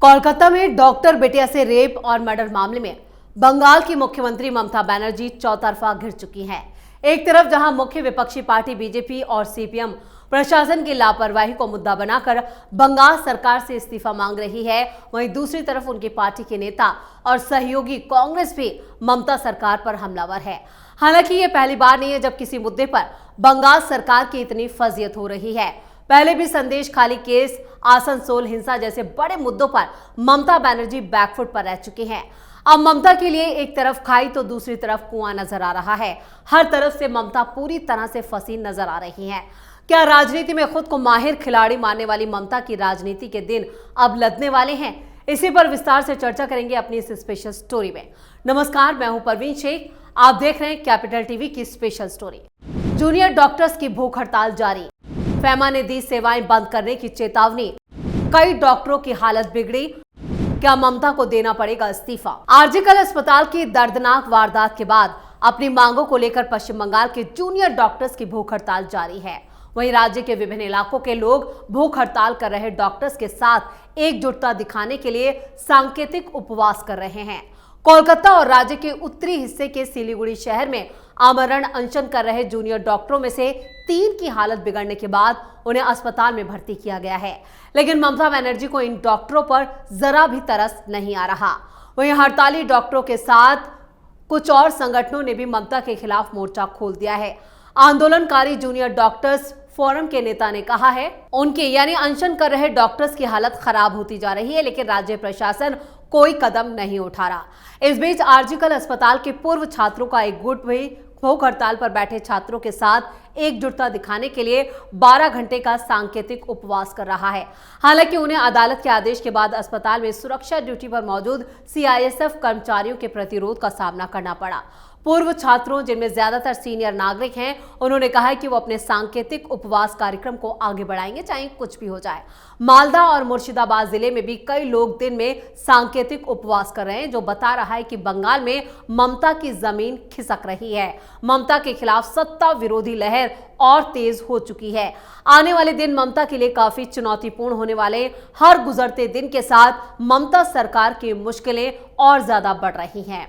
कोलकाता में डॉक्टर बिटिया से रेप और मर्डर मामले में बंगाल की मुख्यमंत्री ममता बनर्जी चौतरफा घिर चुकी हैं। एक तरफ जहां मुख्य विपक्षी पार्टी बीजेपी और सीपीएम प्रशासन की लापरवाही को मुद्दा बनाकर बंगाल सरकार से इस्तीफा मांग रही है, वहीं दूसरी तरफ उनकी पार्टी के नेता और सहयोगी कांग्रेस भी ममता सरकार पर हमलावर है। हालांकि ये पहली बार नहीं है जब किसी मुद्दे पर बंगाल सरकार की इतनी फजीयत हो रही है। पहले भी संदेश खाली केस, आसनसोल हिंसा जैसे बड़े मुद्दों पर ममता बनर्जी बैकफुट पर रह चुकी हैं। अब ममता के लिए एक तरफ खाई तो दूसरी तरफ कुआं नजर आ रहा है। हर तरफ से ममता पूरी तरह से फंसी नजर आ रही हैं। क्या राजनीति में खुद को माहिर खिलाड़ी मानने वाली ममता की राजनीति के दिन अब लदने वाले हैं? इसी पर विस्तार से चर्चा करेंगे अपनी इस स्पेशल स्टोरी में। नमस्कार, मैं हूं परवीन शेख, आप देख रहे हैं कैपिटल टीवी की स्पेशल स्टोरी। जूनियर डॉक्टर्स की भूख हड़ताल जारी, फेमा ने दी सेवाएं बंद करने की चेतावनी, कई डॉक्टरों की हालत बिगड़ी, क्या ममता को देना पड़ेगा इस्तीफा? आरजीकर अस्पताल की दर्दनाक वारदात के बाद अपनी मांगों को लेकर पश्चिम बंगाल के जूनियर डॉक्टर्स की भूख हड़ताल जारी है। वहीं राज्य के विभिन्न इलाकों के लोग भूख हड़ताल कर रहे डॉक्टर्स के साथ एकजुटता दिखाने के लिए सांकेतिक उपवास कर रहे हैं। कोलकाता और राज्य के उत्तरी हिस्से के सिलीगुड़ी शहर में आमरण अनशन कर रहे जूनियर डॉक्टरों में से 3 की हालत बिगड़ने के बाद उन्हें अस्पताल में भर्ती किया गया है। लेकिन ममता बनर्जी को इन डॉक्टरों पर जरा भी तरस नहीं आ रहा। वहीं हड़ताली डॉक्टरों के साथ कुछ और संगठनों ने भी ममता के खिलाफ मोर्चा खोल दिया है। आंदोलनकारी जूनियर डॉक्टर्स फोरम के नेता ने कहा है, उनके यानी अनशन कर रहे डॉक्टर्स की हालत खराब होती जा रही है, लेकिन राज्य प्रशासन कोई कदम नहीं उठा रहा। इस बीच आरजीकर अस्पताल के पूर्व छात्रों का एक गुट भी भूख हड़ताल पर बैठे छात्रों के साथ एकजुटता दिखाने के लिए 12 घंटे का सांकेतिक उपवास कर रहा है। हालांकि उन्हें अदालत के आदेश के बाद अस्पताल में सुरक्षा ड्यूटी पर मौजूद सीआईएसएफ कर्मचारियों के प्रतिरोध का सामना करना पड़ा। पूर्व छात्रों, जिनमें ज्यादातर सीनियर नागरिक हैं, उन्होंने कहा है कि वो अपने सांकेतिक उपवास कार्यक्रम को आगे बढ़ाएंगे, चाहे कुछ भी हो जाए। मालदा और मुर्शिदाबाद जिले में भी कई लोग दिन में सांकेतिक उपवास कर रहे हैं, जो बता रहा है कि बंगाल में ममता की जमीन खिसक रही है। ममता के खिलाफ सत्ता विरोधी लहर और तेज हो चुकी है। आने वाले दिन ममता के लिए काफी चुनौतीपूर्ण होने वाले, हर गुजरते दिन के साथ ममता सरकार की मुश्किलें और ज्यादा बढ़ रही हैं।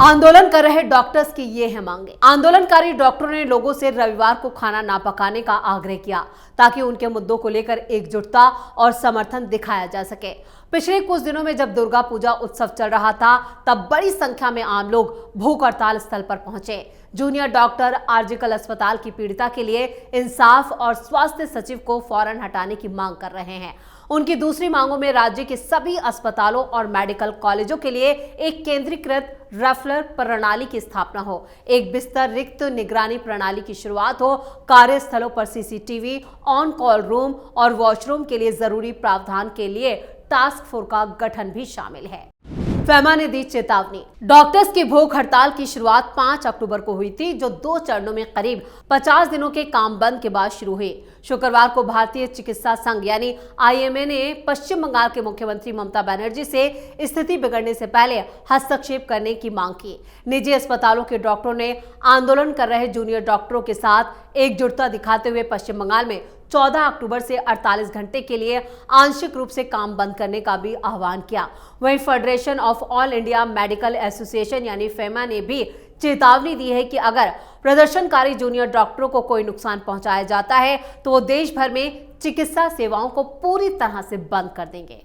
आंदोलन कर रहे डॉक्टर्स की ये है मांगे। आंदोलनकारी डॉक्टरों ने लोगों से रविवार को खाना ना पकाने का आग्रह किया, ताकि उनके मुद्दों को लेकर एकजुटता और समर्थन दिखाया जा सके। पिछले कुछ दिनों में जब दुर्गा पूजा उत्सव चल रहा था, तब बड़ी संख्या में आम लोग भूख हड़ताल स्थल पर पहुंचे। जूनियर डॉक्टर आरजीकर अस्पताल की पीड़िता के लिए इंसाफ और स्वास्थ्य सचिव को फौरन हटाने की मांग कर रहे हैं। उनकी दूसरी मांगों में राज्य के सभी अस्पतालों और मेडिकल कॉलेजों के लिए एक केंद्रीकृत रेफरल प्रणाली की स्थापना हो, एक बिस्तर रिक्त निगरानी प्रणाली की शुरुआत हो, कार्यस्थलों पर सीसीटीवी, ऑन कॉल रूम और वॉशरूम के लिए जरूरी प्रावधान के लिए टास्क फोर्स का गठन भी शामिल है। फेमा ने दी चेतावनी। डॉक्टर्स की भूख हड़ताल की शुरुआत 5 अक्टूबर को हुई थी, जो 2 चरणों में करीब 50 दिनों के काम बंद के बाद शुरू हुई। शुक्रवार को भारतीय चिकित्सा संघ यानी आईएमए ने पश्चिम बंगाल के मुख्यमंत्री ममता बनर्जी से स्थिति बिगड़ने से पहले हस्तक्षेप करने की मांग की। निजी अस्पतालों के डॉक्टरों ने आंदोलन कर रहे जूनियर डॉक्टरों के साथ एकजुटता दिखाते हुए पश्चिम बंगाल में 14 अक्टूबर से 48 घंटे के लिए आंशिक रूप से काम बंद करने का भी आह्वान किया। वहीं federation of all India medical association यानी फेमा ने भी चेतावनी दी है कि अगर प्रदर्शनकारी जूनियर डॉक्टरों को कोई नुकसान पहुंचाया जाता है तो वो देश भर में चिकित्सा सेवाओं को पूरी तरह से बंद कर देंगे।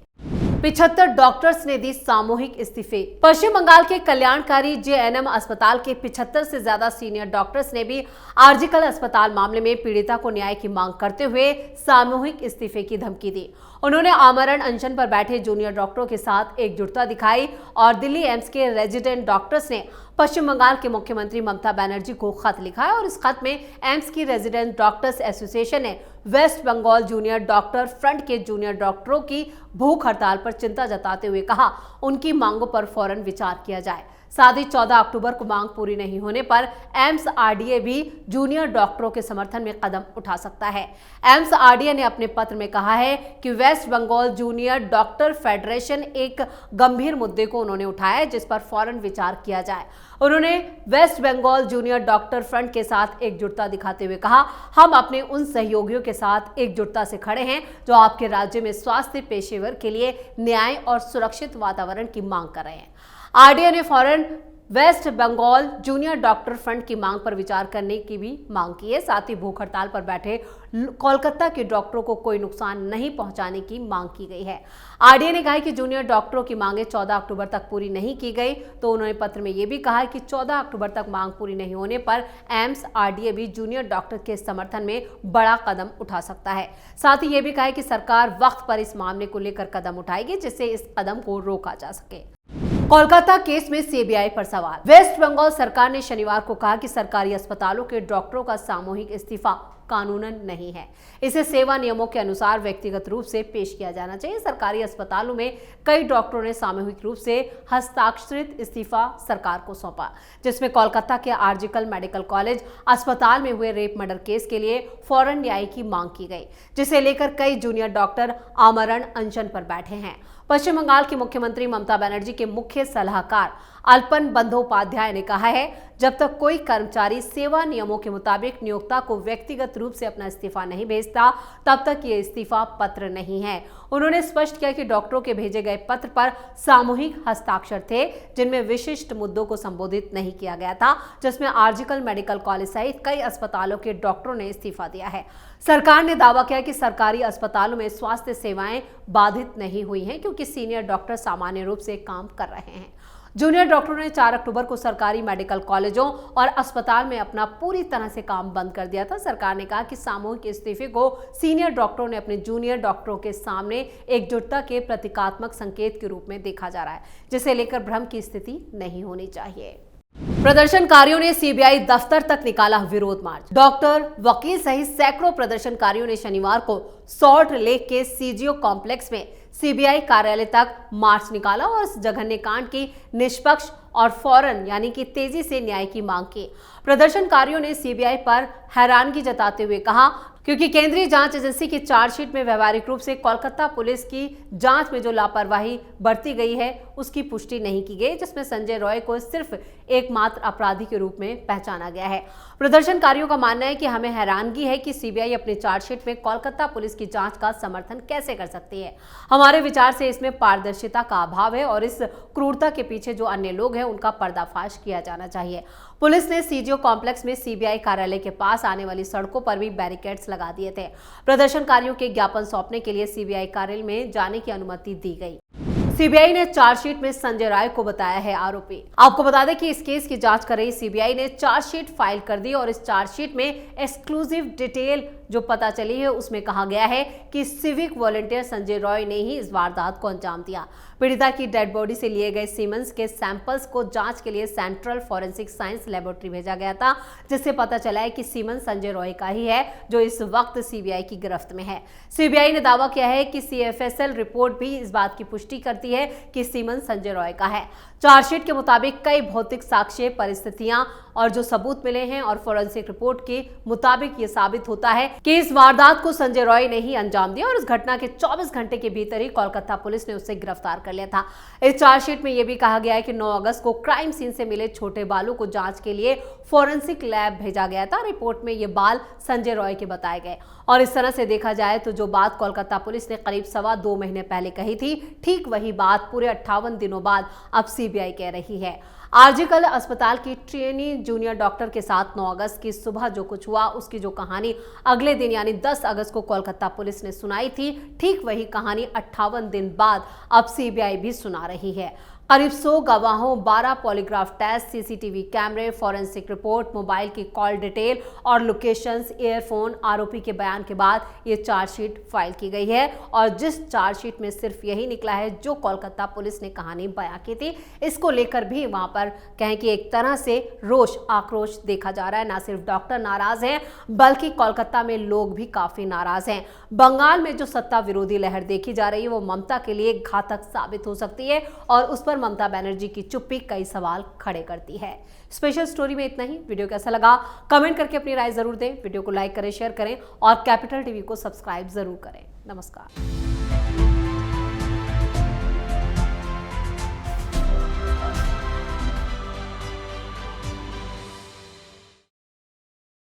75 डॉक्टर्स ने दी सामूहिक इस्तीफे। पश्चिम बंगाल के कल्याणकारी जेएनएम अस्पताल के 75 से ज्यादा सीनियर डॉक्टर्स ने भी आरजीकर अस्पताल मामले में पीड़िता को न्याय की मांग करते हुए सामूहिक इस्तीफे की धमकी दी। उन्होंने आमरण अनशन पर बैठे जूनियर डॉक्टरों के साथ एकजुटता दिखाई और दिल्ली एम्स के रेजिडेंट डॉक्टर्स ने पश्चिम बंगाल के मुख्यमंत्री ममता बनर्जी को खत लिखा है और इस खत में एम्स की रेजिडेंट डॉक्टर्स एसोसिएशन ने West Bengal junior doctor front के जूनियर डॉक्टरों की भूख हड़ताल पर चिंता जताते हुए कहा, उनकी मांगों पर फौरन विचार किया जाए। साथ ही 14 अक्टूबर को मांग पूरी नहीं होने पर एम्स आरडीए भी जूनियर डॉक्टरों के समर्थन में कदम उठा सकता है। एम्स आरडीए ने अपने पत्र में कहा है कि West Bengal junior doctor federation एक गंभीर मुद्दे को उन्होंने उठाया है जिस पर फौरन विचार किया जाए। उन्होंने West Bengal junior doctor front के साथ एकजुटता दिखाते हुए कहा, हम अपने उन सहयोगियों के साथ एकजुटता से खड़े हैं जो आपके राज्य में स्वास्थ्य पेशेवर के लिए न्याय और सुरक्षित वातावरण की मांग कर रहे हैं। आरडीए ने फौरन West Bengal junior doctor front की मांग पर विचार करने की भी मांग की है। साथ ही भूख हड़ताल पर बैठे कोलकाता के डॉक्टरों को कोई नुकसान नहीं पहुंचाने की मांग की गई है। आरडीए ने कहा है कि जूनियर डॉक्टरों की मांगे 14 अक्टूबर तक पूरी नहीं की गई, तो उन्होंने पत्र में यह भी कहा है कि 14 अक्टूबर तक मांग पूरी नहीं होने पर एम्स आरडीए भी जूनियर डॉक्टर के समर्थन में बड़ा कदम उठा सकता है। साथ ही यह भी कहा है कि सरकार वक्त पर इस मामले को लेकर कदम उठाएगी जिससे इस कदम को रोका जा सके। कोलकाता केस में सीबीआई पर सवाल। वेस्ट बंगाल सरकार ने शनिवार को कहा कि सरकारी अस्पतालों के डॉक्टरों का सामूहिक इस्तीफा कानूनन नहीं है। इसे सेवा नियमों के अनुसार व्यक्तिगत रूप से पेश किया जाना चाहिए। सरकारी अस्पतालों में कई डॉक्टरों ने सामूहिक रूप से हस्ताक्षरित इस्तीफा सरकार को सौंपा, जिसमें कोलकाता के आर्जिकल मेडिकल कॉलेज अस्पताल में हुए रेप मर्डर केस के लिए फौरन न्याय की मांग की गई, जिसे लेकर कई जूनियर डॉक्टर आमरण अनशन पर बैठे हैं। पश्चिम बंगाल की मुख्यमंत्री ममता बनर्जी के मुख्य सलाहकार अल्पन बंदोपाध्याय ने कहा है, जब तक कोई कर्मचारी सेवा नियमों के मुताबिक नियोक्ता को व्यक्तिगत रूप से अपना इस्तीफा नहीं भेजता, तब तक ये इस्तीफा पत्र नहीं है। उन्होंने स्पष्ट किया कि डॉक्टरों के भेजे गए पत्र पर सामूहिक हस्ताक्षर थे, जिनमें विशिष्ट मुद्दों को संबोधित नहीं किया गया था, जिसमें आर्जिकल मेडिकल कॉलेज सहित कई अस्पतालों के डॉक्टरों ने इस्तीफा दिया है। सरकार ने दावा किया कि सरकारी अस्पतालों में स्वास्थ्य सेवाएं बाधित नहीं हुई हैं, क्योंकि सीनियर डॉक्टर सामान्य रूप से काम कर रहे हैं। जूनियर डॉक्टरों ने 4 अक्टूबर को सरकारी मेडिकल कॉलेजों और अस्पताल में अपना पूरी तरह से काम बंद कर दिया था। सरकार ने कहा कि सामूहिक इस्तीफे को सीनियर डॉक्टरों ने अपने जूनियर डॉक्टरों के सामने एकजुटता के प्रतीकात्मक संकेत के रूप में देखा जा रहा है, जिसे लेकर भ्रम की स्थिति नहीं होनी चाहिए। प्रदर्शनकारियों ने सीबीआई दफ्तर तक निकाला विरोध मार्च। डॉक्टर, वकील सहित सैकड़ों प्रदर्शनकारियों ने शनिवार को सॉल्ट लेक के सीजीओ कॉम्प्लेक्स में सीबीआई कार्यालय तक मार्च निकाला और इस जघन्य कांड की निष्पक्ष और फौरन यानी कि तेजी से न्याय की मांग की। प्रदर्शनकारियों ने सीबीआई पर हैरानगी जताते हुए कहा, क्योंकि केंद्रीय जांच एजेंसी की चार्जशीट में व्यवहारिक रूप से कोलकाता पुलिस की जांच में जो लापरवाही बरती गई है उसकी पुष्टि नहीं की गई, जिसमें संजय रॉय को सिर्फ एकमात्र अपराधी के रूप में पहचाना गया है। प्रदर्शनकारियों का मानना है कि हमें हैरानगी है कि सीबीआई अपनी चार्जशीट में कोलकाता पुलिस की जांच का समर्थन कैसे कर सकती है। हमारे विचार से इसमें पारदर्शिता का अभाव है और इस क्रूरता के पीछे जो अन्य लोग हैं उनका पर्दाफाश किया जाना चाहिए। पुलिस ने सीजीओ कॉम्प्लेक्स में सीबीआई कार्यालय के पास आने वाली सड़कों पर भी बैरिकेड्स लगा दिए थे। प्रदर्शनकारियों के ज्ञापन सौंपने के लिए सीबीआई कार्यालय में जाने की अनुमति दी गई। सीबीआई ने चार्जशीट में संजय राय को बताया है आरोपी। आपको बता दें कि इस केस की जांच कर रही सीबीआई ने चार्जशीट फाइल कर दी और इस चार्जशीट में एक्सक्लूसिव डिटेल जो पता चली है उसमें कहा गया है कि सिविक वॉलंटियर संजय रॉय ने ही इस वारदात को अंजाम दिया। पीड़िता की डेड बॉडी से लिए गए सीमेंस के सैंपल्स को जांच के लिए सेंट्रल फॉरेंसिक साइंस लेबोरेटरी भेजा गया था, जिससे पता चला है कि सीमेंस संजय रॉय का ही है जो इस वक्त सीबीआई की गिरफ्त में है। सीबीआई ने दावा किया है कि सीएफएसएल रिपोर्ट भी इस बात की पुष्टि करती है कि सीमेंस संजय रॉय का है। चार्जशीट के मुताबिक कई भौतिक साक्ष्य, परिस्थितियां और जो सबूत मिले हैं और फोरेंसिक रिपोर्ट के मुताबिक ये साबित होता है कि इस वारदात को संजय रॉय ने ही अंजाम दिया और इस घटना के 24 घंटे के भीतर ही कोलकाता पुलिस ने उसे गिरफ्तार कर लिया था। इस चार्जशीट में यह भी कहा गया है कि 9 अगस्त को क्राइम सीन से मिले छोटे बालों को जांच के लिए फोरेंसिक लैब भेजा गया था। रिपोर्ट में ये बाल संजय रॉय के बताए गए और इस तरह से देखा जाए तो जो बात कोलकाता पुलिस ने करीब 2.25 महीने पहले कही थी, ठीक वही बात पूरे 58 दिनों बाद अब सीबीआई कह रही है। आर्जिकल अस्पताल की ट्रेनी जूनियर डॉक्टर के साथ 9 अगस्त की सुबह जो कुछ हुआ उसकी जो कहानी अगले दिन यानी 10 अगस्त को कोलकाता पुलिस ने सुनाई थी, ठीक वही कहानी 58 दिन बाद अब सीबीआई भी सुना रही है। करीब 100 गवाहों, 12 पॉलीग्राफ टेस्ट, सीसीटीवी कैमरे, फॉरेंसिक रिपोर्ट, मोबाइल की कॉल डिटेल और लोकेशंस, ईयरफोन, आरोपी के बयान के बाद ये चार्जशीट फाइल की गई है और जिस चार्जशीट में सिर्फ यही निकला है जो कोलकाता पुलिस ने कहानी बयां की थी, इसको लेकर भी वहां पर कहें कि एक तरह से रोष, आक्रोश देखा जा रहा है। ना सिर्फ डॉक्टर नाराज हैं बल्कि कोलकाता में लोग भी काफी नाराज हैं। बंगाल में जो सत्ता विरोधी लहर देखी जा रही है वो ममता के लिए घातक साबित हो सकती है और उस पर ममता बनर्जी की चुप्पी कई सवाल खड़े करती है। स्पेशल स्टोरी में इतना ही। वीडियो कैसा लगा कमेंट करके अपनी राय जरूर दें। वीडियो को लाइक करें, शेयर करें और कैपिटल टीवी को सब्सक्राइब जरूर करें। नमस्कार।